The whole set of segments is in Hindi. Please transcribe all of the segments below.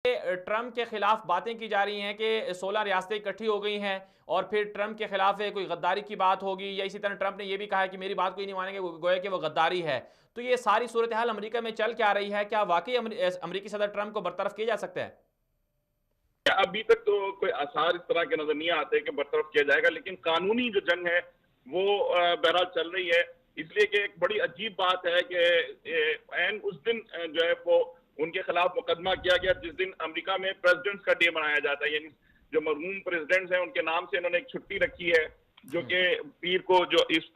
ट्रंप के खिलाफ बातें की जा रही हैं कि 16 रियासतें इकट्ठी हो गई हैं और फिर ट्रंप के खिलाफ कोई गद्दारी की बात होगी, या इसी तरह ट्रंप ने यह भी कहा है कि मेरी बात कोई नहीं मानेंगे, गोया कि वो गद्दारी है। तो ये सारी सूरत हाल अमेरिका में चल क्या रही है? क्या वाकई अमेरिकी सदर ट्रंप को बरतरफ किया जा सकता है? अभी तक तो कोई आसार इस तरह के नजर नहीं आते कि बरतरफ किया जाएगा, लेकिन कानूनी जो जंग है वो बहरहाल चल रही है। इसलिए कि एक बड़ी अजीब बात है कि एन उस दिन जो है वो उनके खिलाफ मुकदमा किया गया जिस दिन अमेरिका में प्रेसिडेंट्स का डे मनाया जाता है, यानी जो मरहूम प्रेसिडेंट्स हैं उनके नाम से इन्होंने एक छुट्टी रखी है जो कि पीर को, जो इस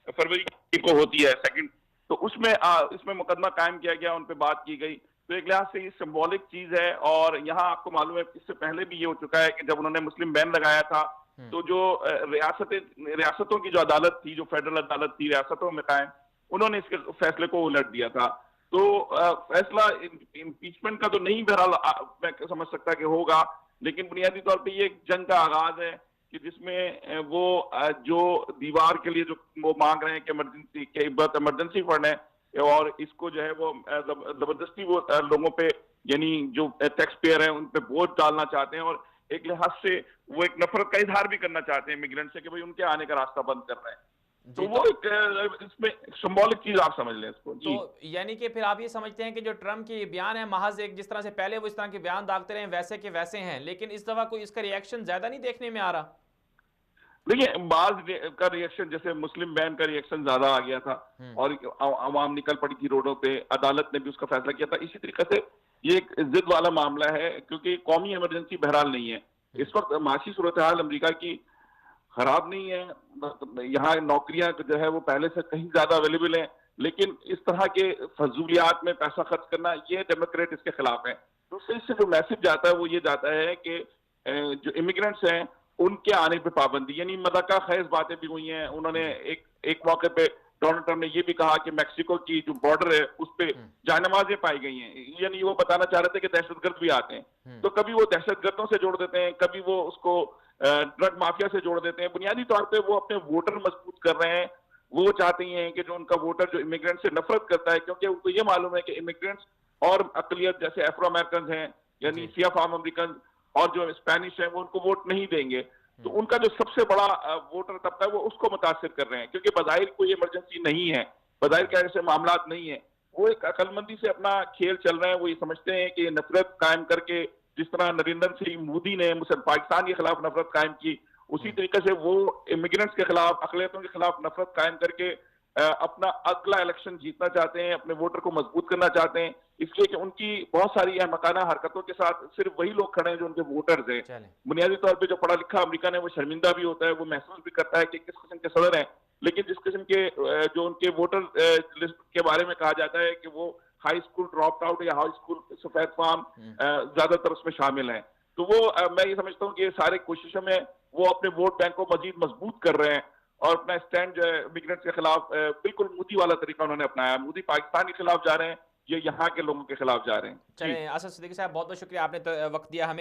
फरवरी को होती है सेकंड, तो उसमें इसमें मुकदमा कायम किया गया, उन पर बात की गई। तो एक लिहाज से ये सिंबॉलिक चीज है। और यहाँ आपको मालूम है इससे पहले भी ये हो चुका है कि जब उन्होंने मुस्लिम बैन लगाया था तो जो रियासतों की जो अदालत थी, जो फेडरल अदालत थी रियासतों में कायम, उन्होंने इसके फैसले को उलट दिया था। तो फैसला इम्पीचमेंट का तो नहीं बहरहाल मैं समझ सकता कि होगा, लेकिन बुनियादी तौर पर ये एक जंग का आगाज है कि जिसमें वो जो दीवार के लिए जो वो मांग रहे हैं कि इमरजेंसी के इमरजेंसी फंड है, और इसको जो है वो जबरदस्ती वो लोगों पे, यानी जो टैक्स पेयर हैं उन पे बोझ डालना चाहते हैं, और एक लिहाज से वो एक नफरत का इजहार भी करना चाहते हैं इमिग्रेंट से कि भाई उनके आने का रास्ता बंद कर रहे हैं। तो जी। वो एक इसमें सिंबॉलिक चीज आप समझ लें इसको। तो जी यानी कि फिर आप ये समझते हैं कि जो ट्रंप के बयान है महज एक, जिस तरह से पहले वो इस तरह के बयान दागते रहे वैसे के वैसे हैं, लेकिन इस दफा कोई इसका रिएक्शन ज्यादा नहीं देखने में आ रहा? देखिए, बाज का रिएक्शन, जैसे मुस्लिम बैन का रिएक्शन ज्यादा आ गया था और आवाम निकल पड़ी थी रोडों पे, अदालत ने भी उसका फैसला किया था। इसी तरीके से ये एक जिद वाला मामला है क्योंकि कौमी इमरजेंसी बहरहाल नहीं है इस वक्त। माशी सूरत हाल अमरीका की खराब नहीं है, यहाँ नौकरियां जो है वो पहले से कहीं ज्यादा अवेलेबल हैं, लेकिन इस तरह के फजूलियात में पैसा खर्च करना, ये डेमोक्रेट इसके खिलाफ है। दूसरे इससे जो मैसेज जाता है वो ये जाता है कि जो इमिग्रेंट्स हैं उनके आने पे पाबंदी, यानी मजाका खैज बातें भी हुई हैं। उन्होंने एक मौके पे डोनाल्ड ट्रंप ने ये भी कहा कि मेक्सिको की जो बॉर्डर है उस पे जायनमाजें पाई गई हैं, यानी वो बताना चाह रहे थे कि दहशतगर्द भी आते हैं। तो कभी वो दहशतगर्दों से जोड़ देते हैं, कभी वो उसको ड्रग माफिया से जोड़ देते हैं। बुनियादी तौर पर वो अपने वोटर मजबूत कर रहे हैं। वो चाहते हैं कि जो उनका वोटर जो इमिग्रेंट से नफरत करता है, क्योंकि उनको ये मालूम है कि इमिग्रेंट्स और अकलियत जैसे अफ्रो अमेरिकन हैं, यानी सिया फार्म अमेरिकन और जो स्पेनिश है, वो उनको वोट नहीं देंगे। तो उनका जो सबसे बड़ा वोटर तबका है वो उसको मुतासिर कर रहे हैं, क्योंकि बज़ाहिर कोई इमरजेंसी नहीं है, बज़ाहिर क्या ऐसे मामला नहीं है। वो एक अकलमंदी से अपना खेल चल रहे हैं। वो ये समझते हैं कि नफरत कायम करके, जिस तरह नरेंद्र सिंह मोदी ने पाकिस्तान के खिलाफ नफरत कायम की, उसी तरीके से वो इमिग्रेंट्स के खिलाफ, अकलियतों के खिलाफ नफरत कायम करके अपना अगला इलेक्शन जीतना चाहते हैं, अपने वोटर को मजबूत करना चाहते हैं। इसलिए कि उनकी बहुत सारी अहमकाना हरकतों के साथ सिर्फ वही लोग खड़े हैं जो उनके वोटर्स हैं। बुनियादी तौर पे जो पढ़ा लिखा अमेरिकन है वो शर्मिंदा भी होता है, वो महसूस भी करता है कि किस किस्म के सदर हैं, लेकिन जिस किस्म के जो उनके वोटर लिस्ट के बारे में कहा जाता है कि वो हाई स्कूल ड्रॉप आउट या हाई स्कूल सफेद फार्म ज्यादातर उसमें शामिल हैं। तो वो मैं ये समझता हूँ कि ये सारे कोशिशों में वो अपने वोट बैंक को मजीद मजबूत कर रहे हैं और अपना स्टैंड जो है इमिग्रेंट्स के खिलाफ बिल्कुल मोदी वाला तरीका उन्होंने अपनाया। मोदी पाकिस्तान के खिलाफ जा रहे हैं, ये यहाँ के लोगों के खिलाफ जा रहे हैं। चलें असद सिद्दीकी साहब, बहुत बहुत शुक्रिया, आपने तो वक्त दिया हमें।